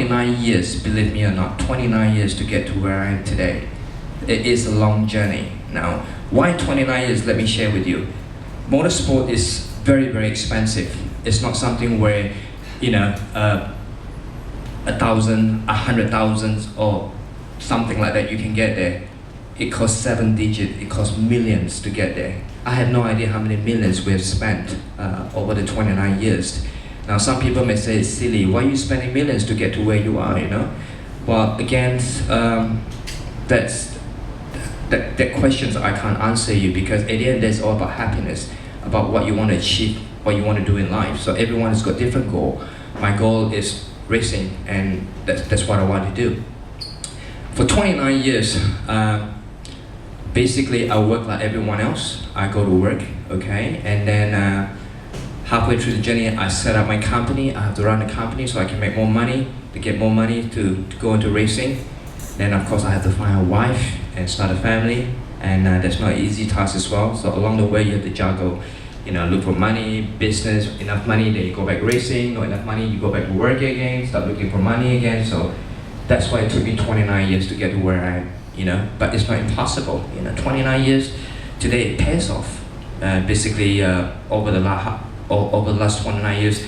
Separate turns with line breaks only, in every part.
29 years, believe me or not, 29 years to get to where I am today. It is a long journey. Now, why 29 years? Let me share with you. Motorsport is very, very expensive. It's not something where, you know, 1,000, 100,000 or something like that you can get there. It costs 7 digits, it costs millions to get there. I have no idea how many millions we have spent over the 29 years. Now some people may say it's silly, why are you spending millions to get to where you are, you know? Well, again, that questions I can't answer you, because at the end it's all about happiness, about what you want to achieve, what you want to do in life. So everyone has got different goal. My goal is racing, and that's what I want to do. For 29 years, basically I work like everyone else. I go to work, okay, and then halfway through the journey I set up my company. I have to run the company so I can make more money, to get more money to go into racing. Then of course I have to find a wife and start a family, and that's not an easy task as well. So along the way you have to juggle, you know, look for money, business, enough money, then you go back racing, not enough money, you go back to work again, start looking for money again. So that's why it took me 29 years to get to where I am, you know, but it's not impossible, you know. 29 years, today it pays off. Basically over the last 29 years,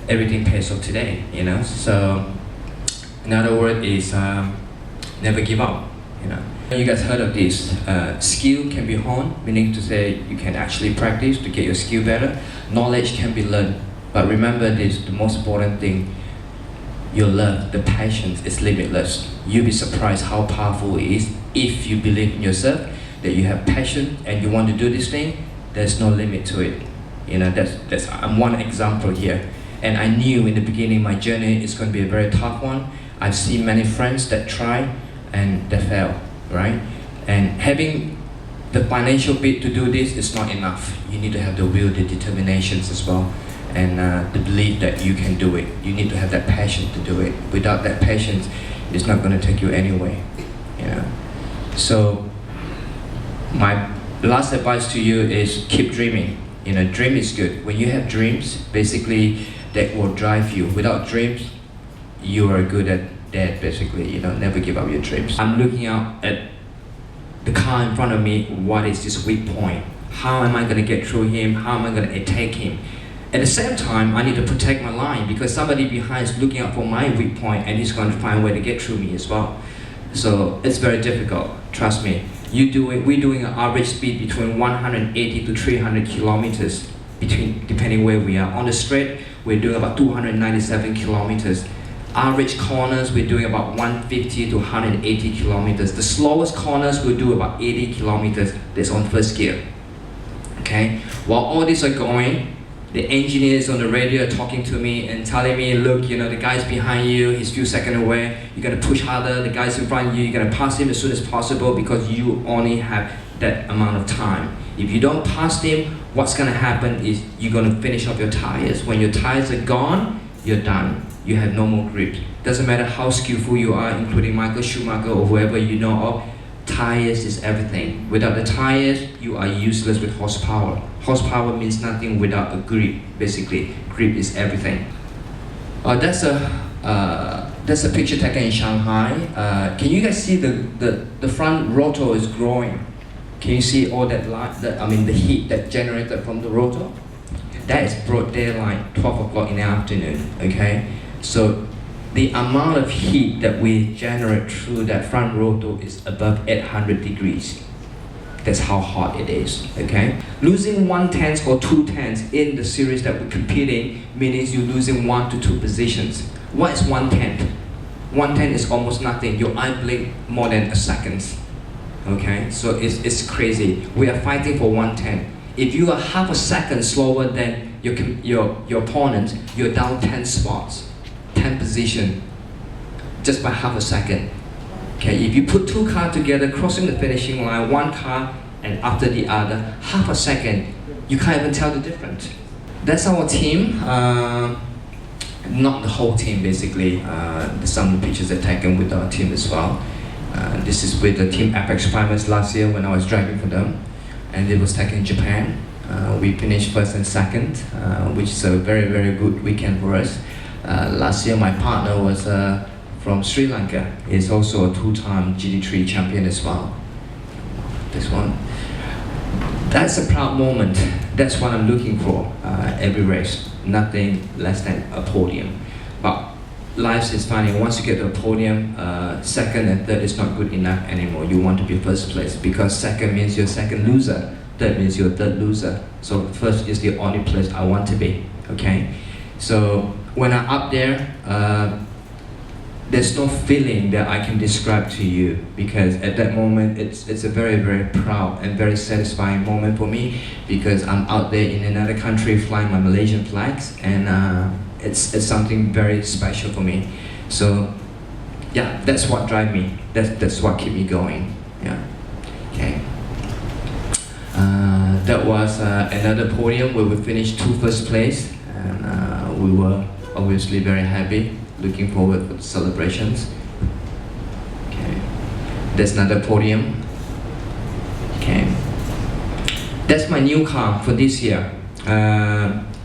everything pays off today, you know. So another word is never give up, you know. You guys heard of this, skill can be honed, meaning to say you can actually practice to get your skill better. Knowledge can be learned, but remember this, the most important thing, your love, the passion is limitless. You'll be surprised how powerful it is if you believe in yourself, that you have passion and you want to do this thing. There's no limit to it. You know, I'm one example here. And I knew in the beginning my journey is going to be a very tough one. I've seen many friends that try and they fail, right? And having the financial bit to do this is not enough. You need to have the will, the determinations as well, and the belief that you can do it. You need to have that passion to do it. Without that passion, it's not going to take you anywhere, you know. So my last advice to you is keep dreaming. You know, dream is good. When you have dreams, basically that will drive you. Without dreams, you are good at that, basically. You know, never give up your dreams. I'm looking out at the car in front of me. What is his weak point? How am I going to get through him? How am I going to attack him? At the same time, I need to protect my line, because somebody behind is looking out for my weak point and he's going to find a way to get through me as well. So it's very difficult, trust me. We're doing an average speed between 180 to 300 kilometers, depending where we are. On the straight, we're doing about 297 kilometers. Average corners, we're doing about 150 to 180 kilometers. The slowest corners, we'll do about 80 kilometers. That's on first gear. Okay? While all these are going, the engineers on the radio are talking to me and telling me, look, you know, the guy's behind you, he's a few seconds away, you're gonna push harder, the guy's in front of you, you're gonna pass him as soon as possible, because you only have that amount of time. If you don't pass him, what's gonna happen is you're gonna finish off your tires. When your tires are gone, you're done. You have no more grip. Doesn't matter how skillful you are, including Michael Schumacher or whoever you know of, tires is everything. Without the tires, you are useless with horsepower. Horsepower means nothing without a grip, basically. Grip is everything. That's a picture taken in Shanghai. Can you guys see the front rotor is growing? Can you see all that light, the heat that generated from the rotor? That is broad daylight, 12 o'clock in the afternoon, okay? So the amount of heat that we generate through that front rotor is above 800 degrees. That's how hot it is, okay? Losing 1/10 or 2/10 in the series that we're competing means you're losing 1 to 2 positions. What is 1/10? 1/10 is almost nothing. Your eye blink more than a second, okay? So it's crazy. We are fighting for 1/10. If you are half a second slower than your opponent, you're down 10 spots, 10 position, just by half a second. Okay, if you put two cars together, crossing the finishing line, one car and after the other, half a second, you can't even tell the difference. That's our team. Not the whole team, basically. Some of the pictures are taken with our team as well. This is with the team Apex Primates last year when I was driving for them, and it was taken in Japan. We finished first and second, which is a very, very good weekend for us. Last year my partner was from Sri Lanka. He's also a two-time GT3 champion as well. This one. That's a proud moment. That's what I'm looking for every race. Nothing less than a podium. But life is funny. Once you get to a podium, second and third is not good enough anymore. You want to be first place because second means you're second loser. Third means you're third loser. So first is the only place I want to be. Okay. So when I'm up there, there's no feeling that I can describe to you because at that moment it's a very, very proud and very satisfying moment for me because I'm out there in another country flying my Malaysian flags and it's something very special for me. So yeah, that's what drives me. That's what keeps me going. Yeah. Okay. That was another podium where we finished 2 first place and we were obviously very happy. Looking forward to the celebrations. Okay. There's another podium. Okay. That's my new car for this year.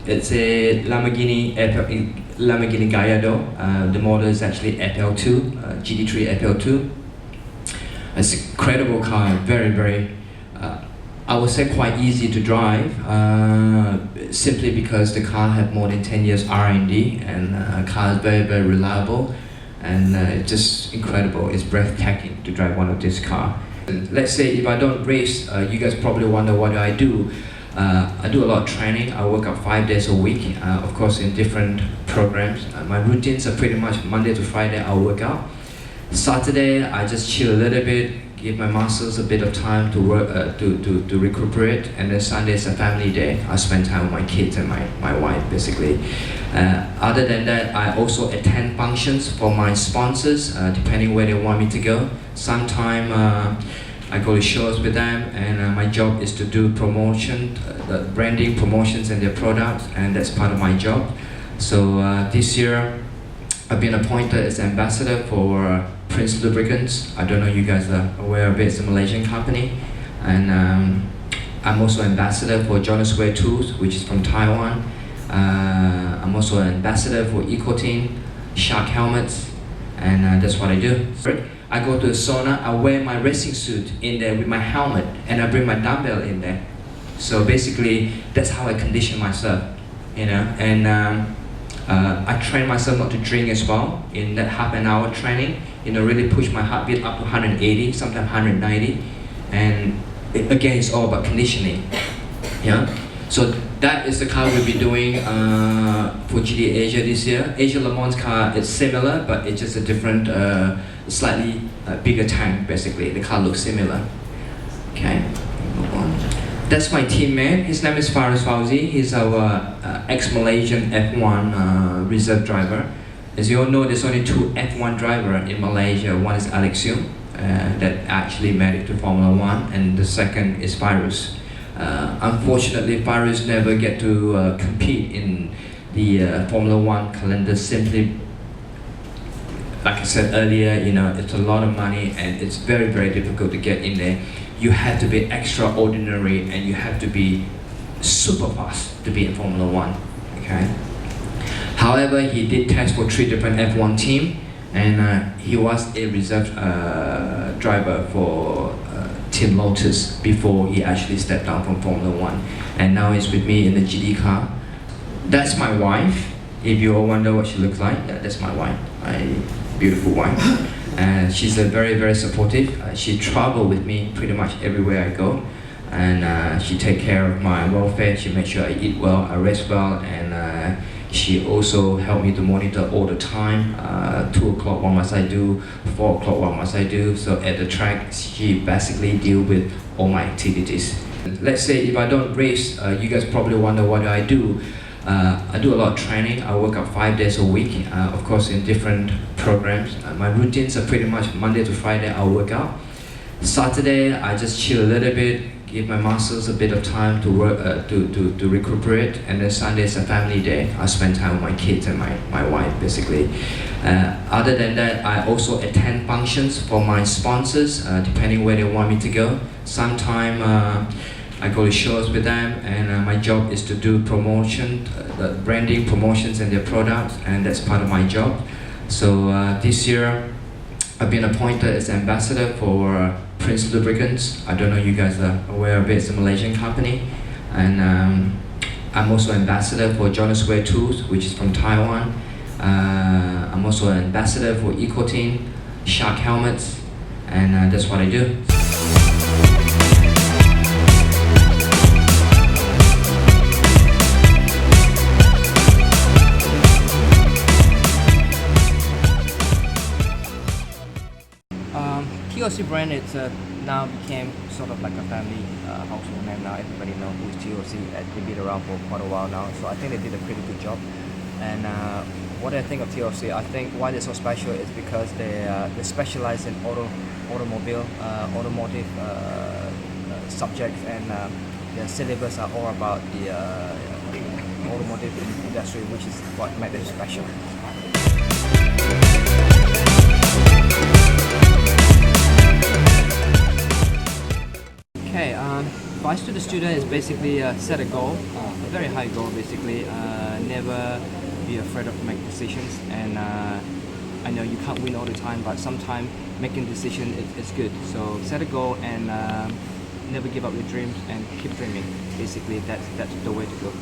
It's a Lamborghini Gallardo. The model is actually FL2, GT3 FL2. It's an incredible car, very, very, I would say quite easy to drive, simply because the car had more than 10 years R&D and the car is very, very reliable and it's just incredible. It's breathtaking to drive one of this car. Let's say if I don't race, you guys probably wonder what I do. I do a lot of training. I work out 5 days a week, of course in different programs. My routines are pretty much Monday to Friday I'll work out. Saturday I just chill a little bit, give my muscles a bit of time to work, to recuperate, and then Sunday is a family day. I spend time with my kids and my wife basically. Other than that, I also attend functions for my sponsors, depending where they want me to go. Sometime I go to shows with them, and my job is to do promotion, branding, promotions and their products, and that's part of my job. So this year, I've been appointed as ambassador for Prince Lubricants. I don't know if you guys are aware of it. It's a Malaysian company. And I'm also ambassador for Jonas Way Tools, which is from Taiwan. I'm also an ambassador for Ecoteam, Shark Helmets, and that's what I do. I go to the sauna, I wear my racing suit in there with my helmet, and I bring my dumbbell in there. So basically, that's how I condition myself, you know. And I train myself not to drink as well in that half an hour training, you know, really push my heartbeat up to 180, sometimes 190, and again, it's all about conditioning, yeah. So that is the car we'll be doing for GT Asia this year. Asia Le Mans car is similar, but it's just a different, slightly bigger tank basically. The car looks similar. Okay, move on. That's my teammate. His name is Faris Fauzi. He's our ex-Malaysian F1 reserve driver. As you all know, there's only 2 F1 drivers in Malaysia. One is Alex Young, that actually made it to Formula 1, and the second is Faris. Unfortunately, Faris never get to compete in the Formula 1 calendar simply, like I said earlier, you know, it's a lot of money and it's very, very difficult to get in there. You have to be extraordinary and you have to be super fast to be in Formula 1, okay? However, he did test for 3 different F1 teams, and he was a reserve driver for Team Lotus before he actually stepped down from Formula 1. And now he's with me in the GT car. That's my wife. If you all wonder what she looks like, that's my wife, my beautiful wife. And she's a very, very supportive. She travels with me pretty much everywhere I go. And she takes care of my welfare. She makes sure I eat well, I rest well, and she also helped me to monitor all the time. 2 o'clock, what must I do? 4 o'clock, what must I do? So at the track, she basically deals with all my activities. Let's say if I don't race, you guys probably wonder what I do. I do a lot of training. I work out 5 days a week, of course in different programs. My routines are pretty much Monday to Friday I'll work out. Saturday I just chill a little bit, give my muscles a bit of time to work, to recuperate, and then Sunday is a family day. I spend time with my kids and my wife basically. Other than that, I also attend functions for my sponsors, depending where they want me to go. Sometime I go to shows with them, and my job is to do promotion, branding, promotions and their products, and that's part of my job. So this year, I've been appointed as ambassador for Prince Lubricants. I don't know you guys are aware of it. It's a Malaysian company, and I'm also ambassador for Jonas Ware Tools, which is from Taiwan. I'm also an ambassador for Ecoteam, Shark Helmets, and that's what I do. TOC brand, it's now became sort of like a family household name now. Everybody knows who's TOC. They've been around for quite a while now, so I think they did a pretty good job. And what I think of TOC, I think why they're so special is because they specialize in automotive subjects, and their syllabus are all about the automotive industry, which is what made them special. Okay, advice to the student is basically set a goal, a very high goal basically. Never be afraid of making decisions, and I know you can't win all the time, but sometimes making decisions is good. So set a goal and never give up your dreams and keep dreaming. Basically, that's the way to go.